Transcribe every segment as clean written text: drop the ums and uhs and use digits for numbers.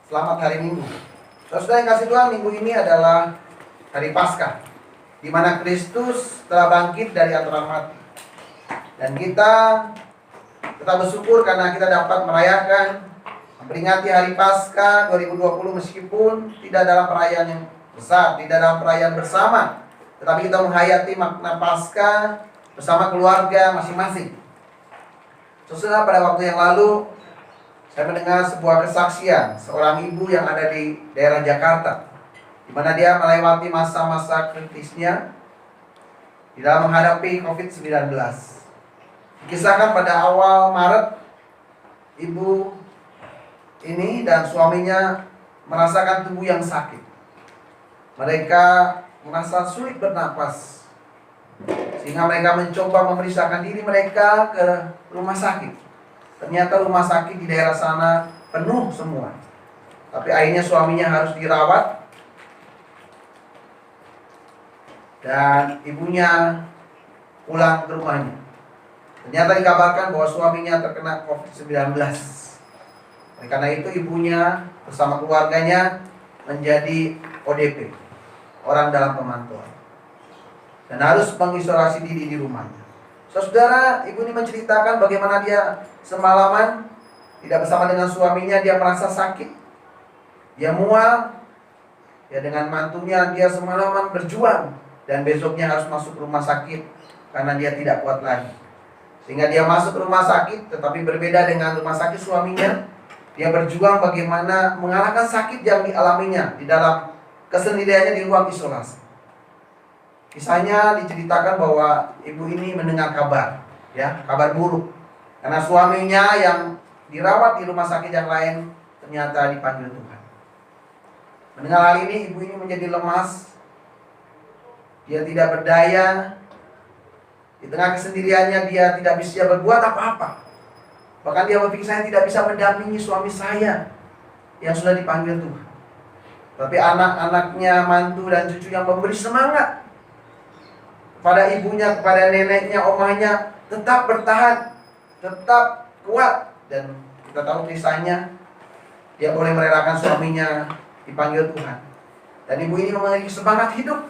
Selamat hari Minggu. Saudara yang kasih Tuhan, minggu ini adalah hari Paskah, di mana Kristus telah bangkit dari antara mati. Dan kita tetap bersyukur karena kita dapat merayakan, memperingati hari Paskah 2020 meskipun tidak dalam perayaan yang besar, tidak dalam perayaan bersama, tetapi kita menghayati makna Paskah bersama keluarga masing-masing. Saudara, pada waktu yang lalu saya mendengar sebuah kesaksian seorang ibu yang ada di daerah Jakarta, di mana dia melewati masa-masa kritisnya di dalam menghadapi COVID-19. Dikisahkan pada awal Maret, ibu ini dan suaminya merasakan tubuh yang sakit. Mereka merasa sulit bernapas, sehingga mereka mencoba memeriksakan diri mereka ke rumah sakit. Ternyata rumah sakit di daerah sana penuh semua. Tapi akhirnya suaminya harus dirawat dan ibunya pulang ke rumahnya. Ternyata dikabarkan bahwa suaminya terkena COVID-19. Oleh karena itu ibunya bersama keluarganya menjadi ODP, orang dalam pemantauan, dan harus mengisolasi diri di rumahnya. Saudara, ibu ini menceritakan bagaimana dia semalaman tidak bersama dengan suaminya, dia merasa sakit, dia mual, ya dengan mantunya dia semalaman berjuang, dan besoknya harus masuk rumah sakit karena dia tidak kuat lagi. Sehingga dia masuk rumah sakit, tetapi berbeda dengan rumah sakit suaminya, dia berjuang bagaimana mengalahkan sakit yang dialaminya di dalam kesendiriannya di ruang isolasi. Kisahnya diceritakan bahwa ibu ini mendengar kabar, kabar buruk, karena suaminya yang dirawat di rumah sakit yang lain ternyata dipanggil Tuhan. Mendengar hal ini, ibu ini menjadi lemas, dia tidak berdaya, di tengah kesendiriannya dia tidak bisa berbuat apa-apa. Bahkan dia berpikir, saya tidak bisa mendampingi suami saya yang sudah dipanggil Tuhan. Tapi anak-anaknya, mantu dan cucu yang memberi semangat pada ibunya, kepada neneknya, omahnya, tetap bertahan, tetap kuat. Dan kita tahu kisahnya, dia boleh merelakan suaminya dipanggil Tuhan. Dan ibu ini memiliki semangat hidup,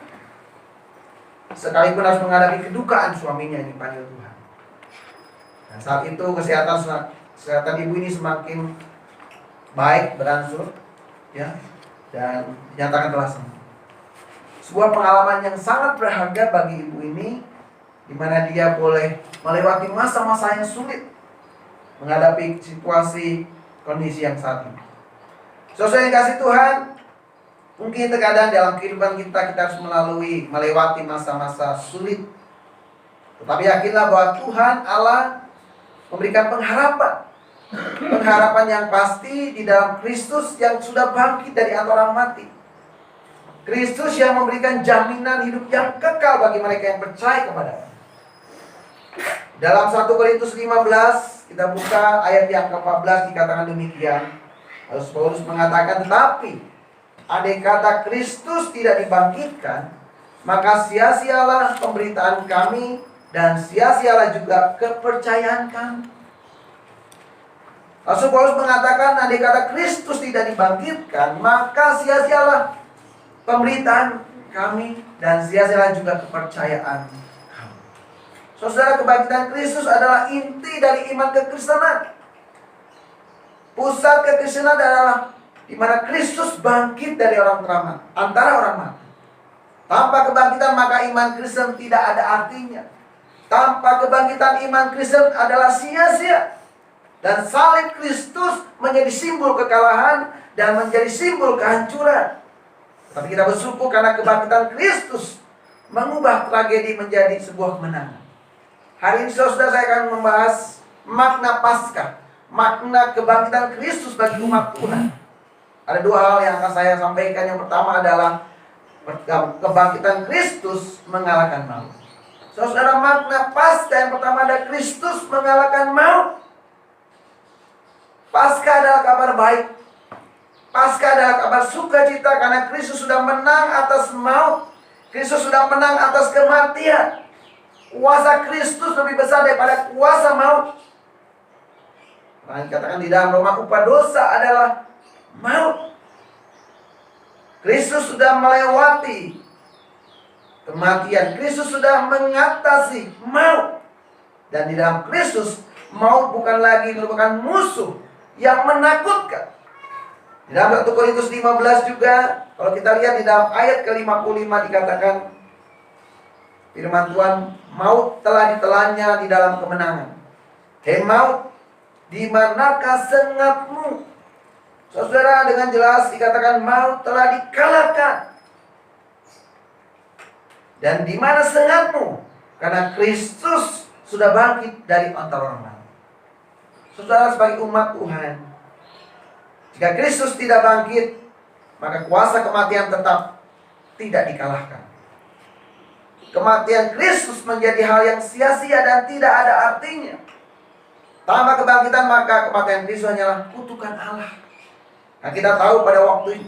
sekalipun harus menghadapi kedukaan suaminya yang dipanggil Tuhan. Dan saat itu kesehatan ibu ini semakin baik, berangsur, dan dinyatakan telah sembuh. Sebuah pengalaman yang sangat berharga bagi ibu ini, di mana dia boleh melewati masa-masa yang sulit menghadapi situasi kondisi yang saat ini. Saudara yang kasih Tuhan, mungkin terkadang dalam kehidupan kita harus melewati masa-masa sulit. Tetapi yakinlah bahwa Tuhan Allah memberikan pengharapan. Pengharapan yang pasti di dalam Kristus yang sudah bangkit dari antara orang mati. Kristus yang memberikan jaminan hidup yang kekal bagi mereka yang percaya kepada-Nya. Dalam 1 Korintus 15, kita buka ayat yang ke-14, dikatakan demikian. Paulus mengatakan, tetapi andai kata Kristus tidak dibangkitkan, maka sia-sialah pemberitaan kami dan sia-sialah juga kepercayaan kami. Rasul Paulus mengatakan, andai kata Kristus tidak dibangkitkan, maka sia-sialah pemberitaan kami dan sia-sialah juga kepercayaan kami. Saudara, kebangkitan Kristus adalah inti dari iman kekristenan. Pusat kekristenan adalah di mana Kristus bangkit dari antara orang mati. Tanpa kebangkitan maka iman Kristen tidak ada artinya. Tanpa kebangkitan iman Kristen adalah sia-sia. Dan salib Kristus menjadi simbol kekalahan dan menjadi simbol kehancuran. Tapi kita bersyukur karena kebangkitan Kristus mengubah tragedi menjadi sebuah kemenangan. Hari ini saudara, saya akan membahas makna Paskah, makna kebangkitan Kristus bagi umat Tuhan. Ada dua hal yang akan saya sampaikan. Yang pertama adalah kebangkitan Kristus mengalahkan maut. Saudara, makna Paskah yang pertama ada Kristus mengalahkan maut. Paskah adalah kabar baik. Paskah adalah kabar sukacita karena Kristus sudah menang atas maut. Kristus sudah menang atas kematian. Kuasa Kristus lebih besar daripada kuasa maut. Nah, dikatakan di dalam Roma, upah dosa adalah maut. Kristus sudah melewati kematian. Kristus sudah mengatasi maut. Dan di dalam Kristus, maut bukan lagi merupakan musuh yang menakutkan. Di dalam 1 Korintus 15 juga, kalau kita lihat di dalam ayat ke-55 dikatakan, firman Tuhan, maut telah ditelannya di dalam kemenangan. Hei maut, di manakah sengatmu? Saudara, dengan jelas dikatakan maut telah dikalahkan. Dan di mana sengatmu? Karena Kristus sudah bangkit dari antara orang mati. Saudara, sebagai umat Tuhan, jika Kristus tidak bangkit, maka kuasa kematian tetap tidak dikalahkan. Kematian Kristus menjadi hal yang sia-sia dan tidak ada artinya. Tanpa kebangkitan, maka kematian Kristus hanyalah kutukan Allah. Nah, kita tahu pada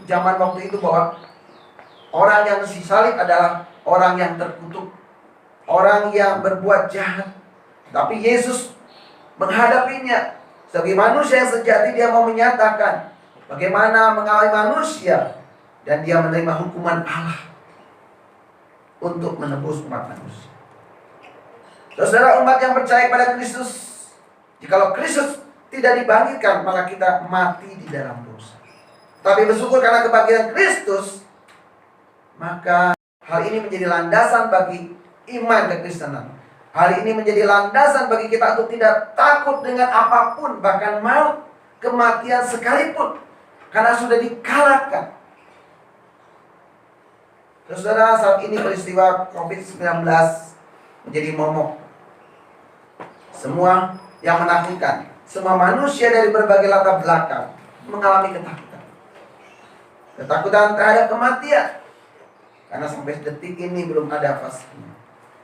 zaman waktu itu bahwa orang yang disalib adalah orang yang terkutuk, orang yang berbuat jahat. Tapi Yesus menghadapinya sebagai manusia yang sejati. Dia mau menyatakan bagaimana mengalami manusia, dan dia menerima hukuman Allah untuk menebus umat manusia. Saudara, umat yang percaya pada Kristus, jikalau Kristus tidak dibangkitkan, maka kita mati di dalam dosa. Tapi bersyukur karena kebangkitan Kristus, maka hal ini menjadi landasan bagi iman kekristenan. Hal ini menjadi landasan bagi kita untuk tidak takut dengan apapun, bahkan maut, kematian sekalipun, karena sudah dikalahkan. Saudara, saat ini peristiwa COVID-19 menjadi momok. Semua yang menakutkan, semua manusia dari berbagai latar belakang mengalami ketakutan. Ketakutan terhadap kematian, karena sampai detik ini belum ada vaksin,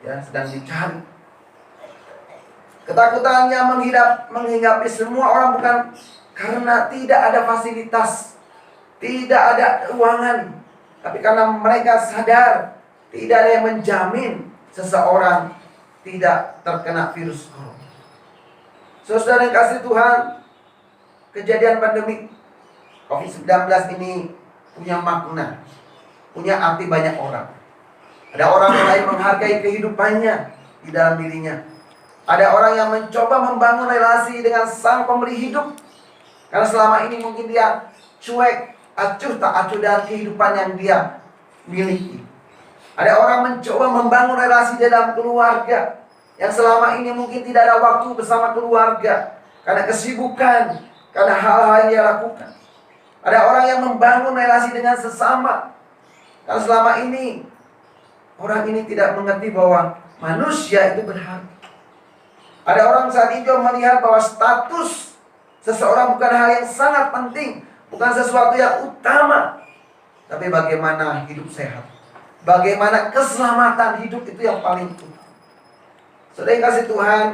ya, sedang dicari. Ketakutannya menghinggapi semua orang, bukan karena tidak ada fasilitas, tidak ada keuangan, tapi karena mereka sadar tidak ada yang menjamin seseorang tidak terkena virus corona. Saudara yang kasih Tuhan, kejadian pandemi COVID-19 ini punya makna, punya arti banyak orang. Ada orang yang lain menghargai kehidupannya di dalam dirinya. Ada orang yang mencoba membangun relasi dengan sang pemberi hidup, karena selama ini mungkin dia cuek, acuh tak acuh dengan kehidupan yang dia miliki. Ada orang mencoba membangun relasi dalam keluarga, yang selama ini mungkin tidak ada waktu bersama keluarga, karena kesibukan, karena hal-hal yang dia lakukan. Ada orang yang membangun relasi dengan sesama, karena selama ini orang ini tidak mengerti bahwa manusia itu berharga. Ada orang saat itu melihat bahwa status seseorang bukan hal yang sangat penting, bukan sesuatu yang utama, tapi bagaimana hidup sehat, bagaimana keselamatan hidup itu yang paling utama. Saudara yang kasih Tuhan,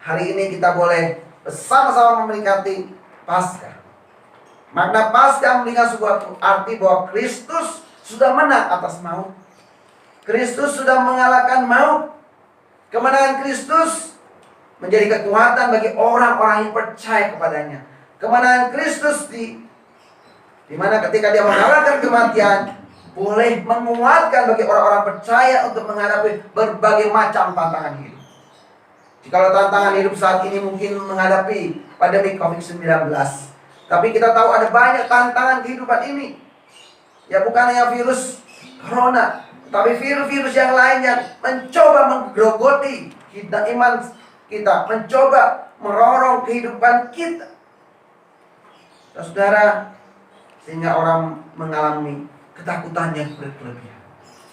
hari ini kita boleh bersama-sama memperingati Paskah. Makna Paskah memberikan sebuah arti bahwa Kristus sudah menang atas maut. Kristus sudah mengalahkan maut. Kemenangan Kristus menjadi kekuatan bagi orang-orang yang percaya kepadanya. Kemenangan Kristus di mana ketika dia mengalahkan kematian, boleh menguatkan bagi orang-orang percaya untuk menghadapi berbagai macam tantangan hidup. Jikalau tantangan hidup saat ini mungkin menghadapi pandemi COVID-19, tapi kita tahu ada banyak tantangan kehidupan ini. Ya, bukan hanya virus corona, tapi virus-virus yang lain yang mencoba menggerogoti kita, iman kita, mencoba merorong kehidupan kita. Saudara, sehingga orang mengalami ketakutan yang berlebihan.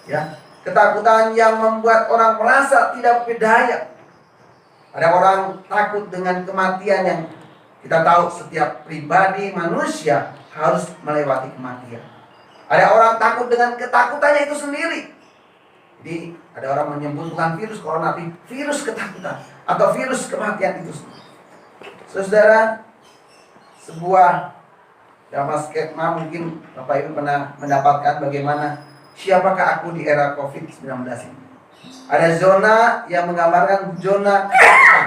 Ya, ketakutan yang membuat orang merasa tidak berdaya. Ada orang takut dengan kematian yang kita tahu setiap pribadi manusia harus melewati kematian. Ada orang takut dengan ketakutannya itu sendiri. Jadi ada orang menyebut bukan virus corona, tapi virus ketakutan atau virus kematian itu sendiri. Saudara, sebuah drama skema mungkin Bapak Ibu pernah mendapatkan bagaimana siapakah aku di era COVID-19 ini. Ada zona yang menggambarkan zona ketakutan.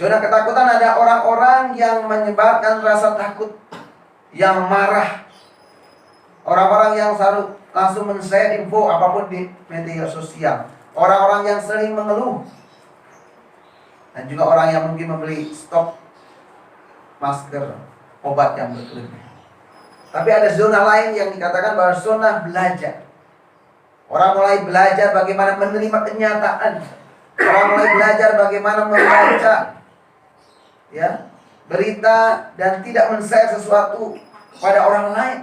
Zona ketakutan ada orang-orang yang menyebarkan rasa takut, yang marah. Orang-orang yang selalu langsung men-share info apapun di media sosial. Orang-orang yang sering mengeluh. Dan juga orang yang mungkin membeli stok masker, obat yang berlebihan. Tapi ada zona lain yang dikatakan bahwa zona belajar. Orang mulai belajar bagaimana menerima kenyataan. Orang mulai belajar bagaimana membaca berita dan tidak men-share sesuatu pada orang lain.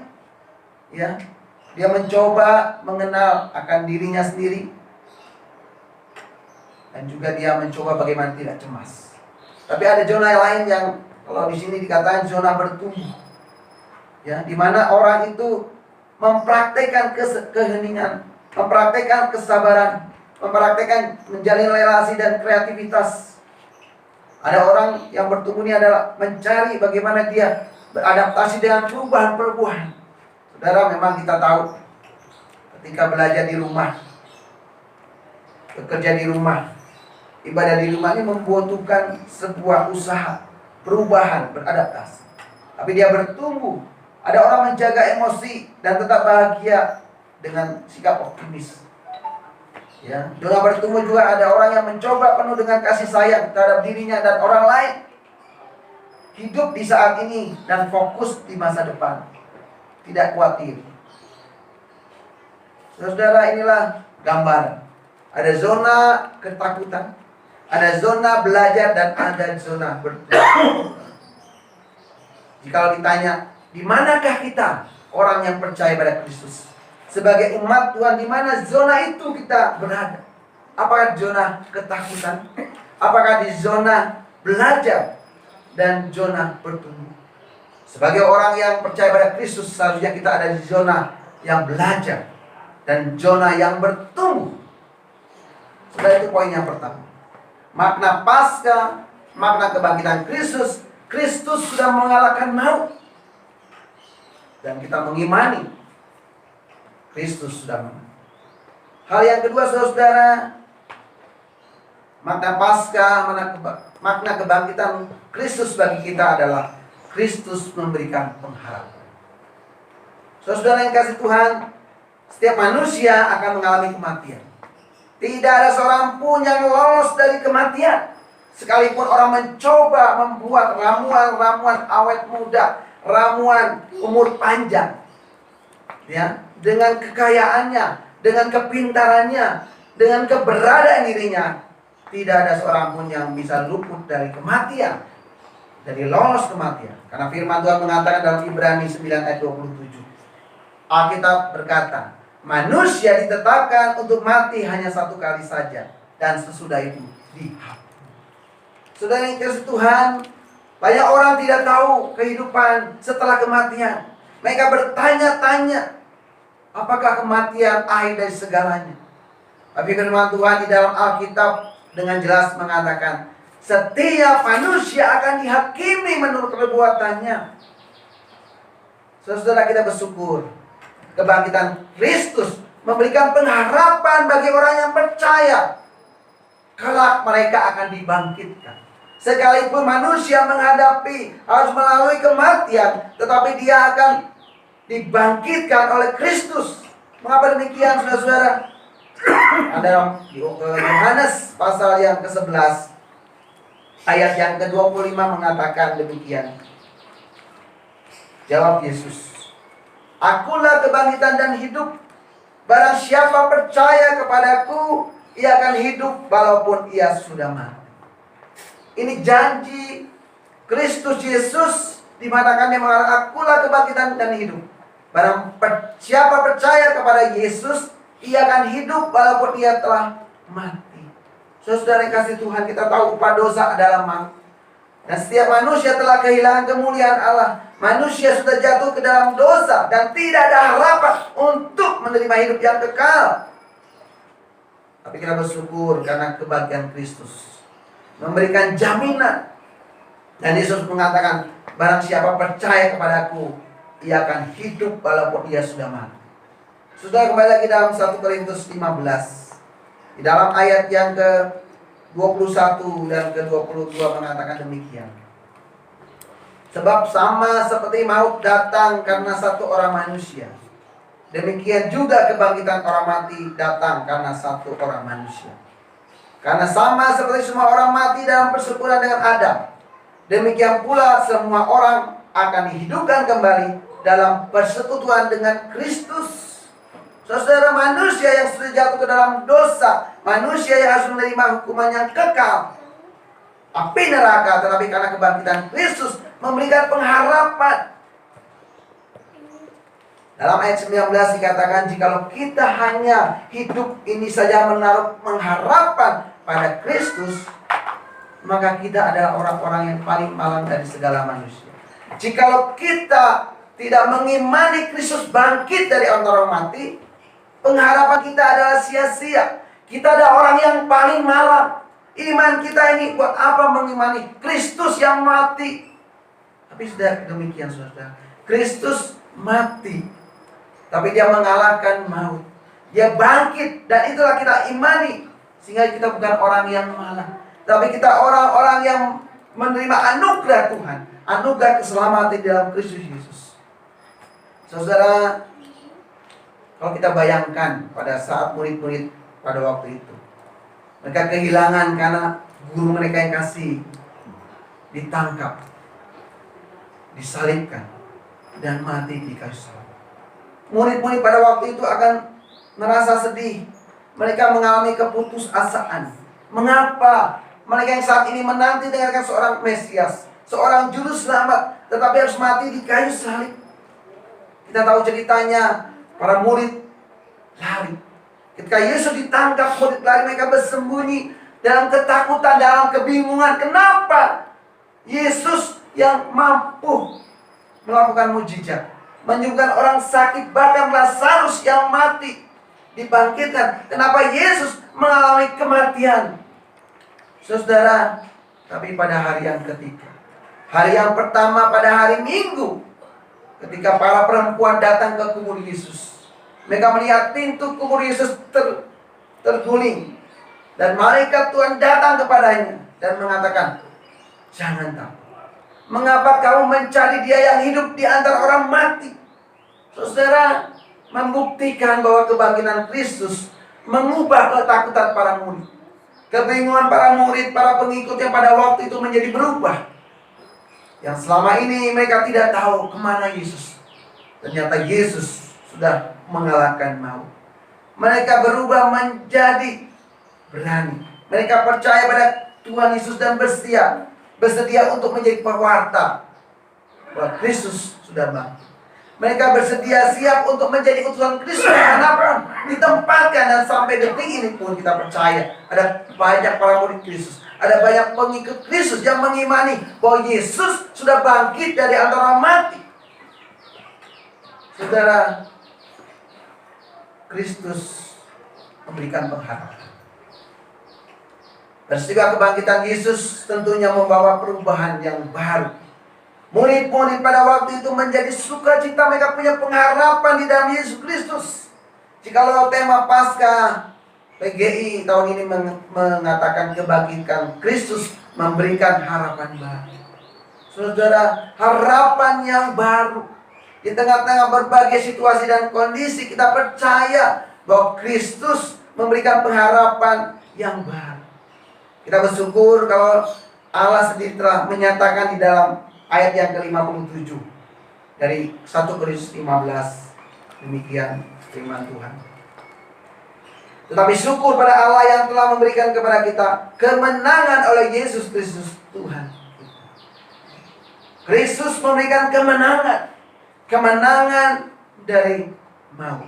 Dia mencoba mengenal akan dirinya sendiri. Dan juga dia mencoba bagaimana tidak cemas. Tapi ada zona lain yang kalau di sini dikatakan zona bertumbuh. Di mana orang itu mempraktekkan keheningan, mempraktekkan kesabaran, mempraktekkan menjalin relasi dan kreativitas. Ada orang yang bertumbuh ini adalah mencari bagaimana dia beradaptasi dengan perubahan-perubahan. Saudara, memang kita tahu ketika belajar di rumah, bekerja di rumah, ibadah di rumah ini membutuhkan sebuah usaha, perubahan, beradaptasi. Tapi dia bertumbuh. Ada orang menjaga emosi dan tetap bahagia dengan sikap optimis. Zona bertumbuh juga ada orang yang mencoba penuh dengan kasih sayang terhadap dirinya dan orang lain. Hidup di saat ini dan fokus di masa depan. Tidak khawatir. Saudara, inilah gambar. Ada zona ketakutan, ada zona belajar, dan ada zona bertumbuh. Jika ditanya, di manakah kita orang yang percaya pada Kristus? Sebagai umat Tuhan, di mana zona itu kita berada? Apakah zona ketakutan? Apakah di zona belajar dan zona bertumbuh? Sebagai orang yang percaya pada Kristus, seharusnya kita ada di zona yang belajar dan zona yang bertumbuh. Sudah, itu poin yang pertama. Makna Paskah, makna kebangkitan Kristus. Kristus sudah mengalahkan maut. Dan kita mengimani Kristus sudah menang. Hal yang kedua, saudara, makna Paskah, makna kebangkitan Kristus bagi kita adalah Kristus memberikan pengharapan. Saudara yang kasih Tuhan, setiap manusia akan mengalami kematian. Tidak ada seorang pun yang lolos dari kematian. Sekalipun orang mencoba membuat ramuan-ramuan awet muda, ramuan umur panjang, dengan kekayaannya, dengan kepintarannya, dengan keberadaan dirinya, tidak ada seorang pun yang bisa luput dari kematian, dari lolos kematian. Karena firman Tuhan mengatakan dalam Ibrani 9 ayat 27, Alkitab berkata, manusia ditetapkan untuk mati hanya satu kali saja, dan sesudah itu dihapus. Saudara yang kasih Tuhan, banyak orang tidak tahu kehidupan setelah kematian. Mereka bertanya-tanya, apakah kematian akhir dari segalanya? Tapi firman Tuhan di dalam Alkitab dengan jelas mengatakan, setiap manusia akan dihakimi menurut perbuatannya. Saudara, kita bersyukur kebangkitan Kristus memberikan pengharapan bagi orang yang percaya. Kelak mereka akan dibangkitkan. Sekalipun manusia menghadapi harus melalui kematian, tetapi dia akan dibangkitkan oleh Kristus. Mengapa demikian, saudara-saudara? Ada Yohanes pasal yang ke-11 ayat yang ke-25 mengatakan demikian. Jawab Yesus, Akulah kebangkitan dan hidup. Barang siapa percaya kepadaku, ia akan hidup walaupun ia sudah mati. Ini janji Kristus Yesus, di mana dia mengatakan, Akulah kebangkitan dan hidup. Barang siapa percaya kepada Yesus, ia akan hidup walaupun ia telah mati. Saudara yang kasih Tuhan, kita tahu upah dosa adalah maut. Dan setiap manusia telah kehilangan kemuliaan Allah. Manusia sudah jatuh ke dalam dosa dan tidak ada harapan untuk menerima hidup yang kekal. Tapi kita bersyukur karena kebangkitan Kristus memberikan jaminan. Dan Yesus mengatakan, barang siapa percaya kepadaku, ia akan hidup walaupun ia sudah mati. Sudah, kembali lagi dalam 1 Korintus 15. Di dalam ayat yang ke-20 21 dan ke-22 mengatakan demikian. Sebab sama seperti maut datang karena satu orang manusia, demikian juga kebangkitan orang mati datang karena satu orang manusia. Karena sama seperti semua orang mati dalam persekutuan dengan Adam, demikian pula semua orang akan dihidupkan kembali dalam persekutuan dengan Kristus. Saudara, manusia yang sudah jatuh ke dalam dosa, manusia yang harus menerima hukuman yang kekal, api neraka, tetapi karena kebangkitan Kristus memberikan pengharapan. Dalam ayat 19 dikatakan, jikalau kita hanya hidup ini saja menaruh pengharapan pada Kristus, maka kita adalah orang-orang yang paling malang dari segala manusia. Jikalau kita tidak mengimani Kristus bangkit dari antara orang mati, pengharapan kita adalah sia-sia. Kita adalah orang yang paling malang. Iman kita ini buat apa mengimani Kristus yang mati? Tapi sudah demikian, saudara. Kristus mati, tapi dia mengalahkan maut. Dia bangkit, dan itulah kita imani. Sehingga kita bukan orang yang malang, tapi kita orang-orang yang menerima anugerah Tuhan, anugerah keselamatan di dalam Kristus Yesus. Saudara, kalau kita bayangkan pada saat murid-murid pada waktu itu, mereka kehilangan karena guru mereka yang kasih ditangkap, disalibkan, dan mati di kayu salib. Murid-murid pada waktu itu akan merasa sedih. Mereka mengalami keputusasaan. Mengapa mereka yang saat ini menanti dengarkan seorang Mesias, seorang juru selamat, tetapi harus mati di kayu salib? Kita tahu ceritanya, para murid lari. Ketika Yesus ditangkap, murid lari, mereka bersembunyi dalam ketakutan, dalam kebingungan. Kenapa? Yesus yang mampu melakukan mujizat, menyembuhkan orang sakit, bahkan Lazarus yang mati dibangkitkan. Kenapa Yesus mengalami kematian? Saudara, tapi pada hari yang ketiga, hari yang pertama pada hari Minggu, ketika para perempuan datang ke kubur Yesus, mereka melihat pintu kubur Yesus terguling, dan malaikat Tuhan datang kepadanya dan mengatakan, jangan takut. Mengapa kamu mencari dia yang hidup di antara orang mati? Saudara, membuktikan bahwa kebangkitan Kristus mengubah ketakutan para murid. Kebingungan para murid, para pengikut yang pada waktu itu menjadi berubah. Yang selama ini mereka tidak tahu kemana Yesus. Ternyata Yesus sudah mengalahkan maut. Mereka berubah menjadi berani. Mereka percaya pada Tuhan Yesus dan bersedia untuk menjadi pewarta bahwa Kristus sudah bangkit. Mereka bersedia siap untuk menjadi utusan Kristus dimanapun ditempatkan, dan sampai detik ini pun kita percaya ada banyak para murid Kristus, ada banyak pengikut Kristus yang mengimani bahwa Yesus sudah bangkit dari antara mati. Saudara, Kristus memberikan pengharapan. Peristiwa kebangkitan Yesus tentunya membawa perubahan yang baru. Murid-murid pada waktu itu menjadi sukacita, mereka punya pengharapan di dalam Yesus Kristus. Jikalau tema Paskah PGI tahun ini mengatakan kebangkitan Kristus memberikan harapan baru. Saudara, harapan yang baru. Di tengah-tengah berbagai situasi dan kondisi, kita percaya bahwa Kristus memberikan pengharapan yang baru. Kita bersyukur kalau Allah sendiri telah menyatakan di dalam ayat yang ke-57 dari 1 Korintus 15. Demikian firman Tuhan. Tetapi syukur pada Allah yang telah memberikan kepada kita kemenangan oleh Yesus Kristus Tuhan. Kristus memberikan kemenangan. Kemenangan dari maut.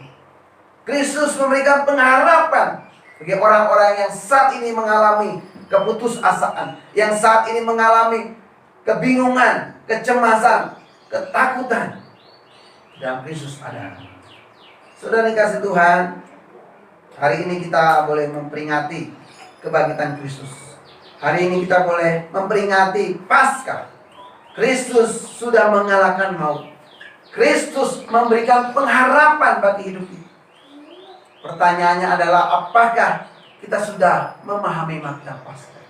Kristus memberikan pengharapan bagi orang-orang yang saat ini mengalami keputusasaan, yang saat ini mengalami kebingungan, kecemasan, ketakutan. Dan Kristus ada. Saudara dikasih Tuhan, hari ini kita boleh memperingati kebangkitan Kristus. Hari ini kita boleh memperingati Paskah. Kristus sudah mengalahkan maut. Kristus memberikan pengharapan bagi hidup kita. Pertanyaannya adalah, apakah kita sudah memahami makna Paskah?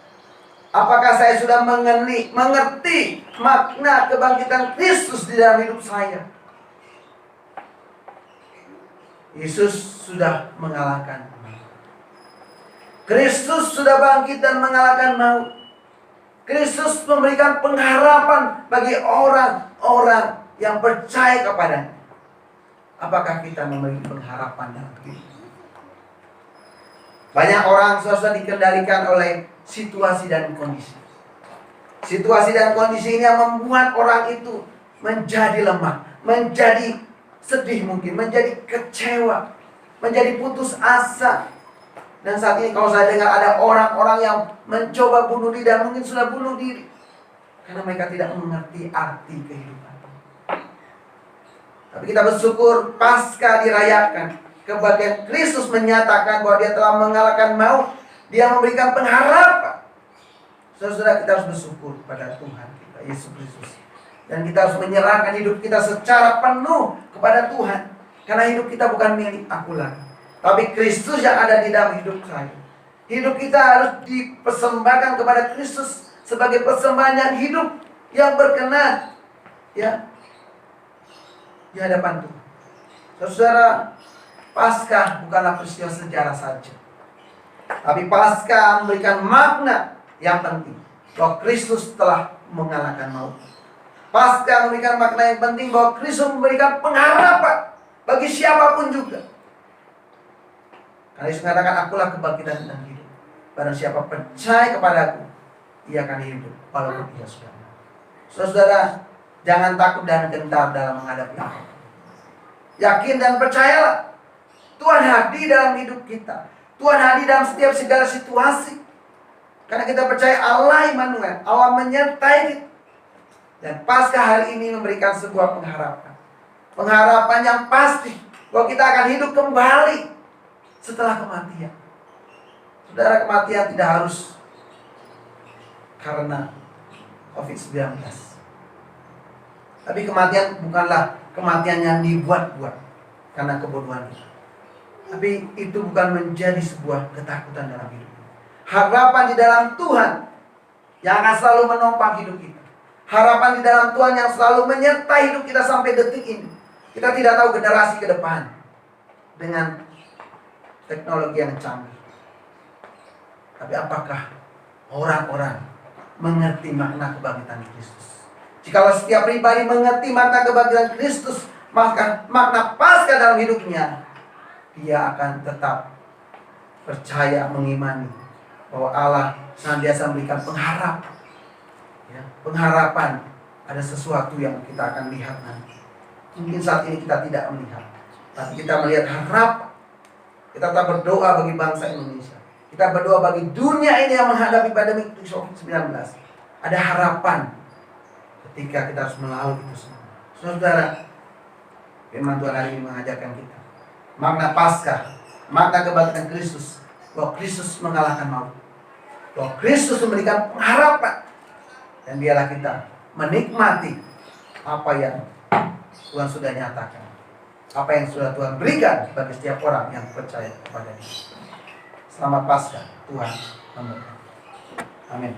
Apakah saya sudah mengerti makna kebangkitan Kristus di dalam hidup saya? Yesus sudah mengalahkan. Kristus sudah bangkit dan mengalahkan maut. Kristus memberikan pengharapan bagi orang-orang yang percaya kepadanya. Apakah kita memiliki pengharapan dalam hidup? Banyak orang susah dikendalikan oleh situasi dan kondisi. Situasi dan kondisi ini yang membuat orang itu menjadi lemah, menjadi sedih mungkin, menjadi kecewa, menjadi putus asa. Dan saat ini kalau saya dengar ada orang-orang yang mencoba bunuh diri dan mungkin sudah bunuh diri karena mereka tidak mengerti arti kehidupan. Tapi kita bersyukur pasca dirayakan, kebahagiaan Kristus menyatakan bahwa dia telah mengalahkan maut. Dia memberikan pengharapan. Saudara, kita harus bersyukur pada Tuhan kita, Yesus Kristus. Dan kita harus menyerahkan hidup kita secara penuh kepada Tuhan. Karena hidup kita bukan milik aku lagi, tapi Kristus yang ada di dalam hidup saya. Hidup kita harus dipersembahkan kepada Kristus sebagai persembahan yang hidup, yang berkenan, ya, di hadapan Tuhan. Saudara, Paskah bukanlah peristiwa sejarah saja, tapi Paskah memberikan makna yang penting bahwa Kristus telah mengalahkan maut. Paskah memberikan makna yang penting bahwa Kristus memberikan pengharapan bagi siapapun juga. Karena Yesus mengatakan, akulah kebangkitan dan hidup. Barang siapa percaya kepadaku, ia akan hidup walaupun ia sudah mati. Saudara, jangan takut dan gentar dalam menghadapi apa. Yakin dan percayalah, Tuhan hadir dalam hidup kita. Tuhan hadir dalam setiap segala situasi. Karena kita percaya Allah Immanuel, Allah menyertai kita. Dan Paskah hari ini memberikan sebuah pengharapan. Pengharapan yang pasti bahwa kita akan hidup kembali setelah kematian. Saudara, kematian tidak harus karena COVID-19. Tapi kematian bukanlah kematian yang dibuat-buat karena kebodohan kita. Tapi itu bukan menjadi sebuah ketakutan dalam hidup. Harapan di dalam Tuhan yang akan selalu menopang hidup kita. Harapan di dalam Tuhan yang selalu menyertai hidup kita sampai detik ini. Kita tidak tahu generasi ke depan dengan teknologi yang canggih. Tapi apakah orang-orang mengerti makna kebangkitan Kristus? Jikalau setiap pribadi mengerti makna kebangkitan Kristus, maka makna Paskah dalam hidupnya, dia akan tetap percaya, mengimani bahwa Allah senantiasa memberikan pengharapan. Ya, pengharapan ada sesuatu yang kita akan lihat nanti. Mungkin saat ini kita tidak melihat, tapi kita melihat harapan. Kita tetap berdoa bagi bangsa Indonesia. Kita berdoa bagi dunia ini yang menghadapi pandemi COVID-19. Ada harapan ketika kita harus melalui itu semua. Saudara, firman Tuhan hari ini mengajarkan kita makna Paskah, makna kebangkitan Kristus, bahwa Kristus mengalahkan maut, bahwa Kristus memberikan pengharapan. Dan biarlah kita menikmati apa yang Tuhan sudah nyatakan, apa yang sudah Tuhan berikan bagi setiap orang yang percaya kepada Dia. Selamat Paskah, Tuhan memberkati. Amin.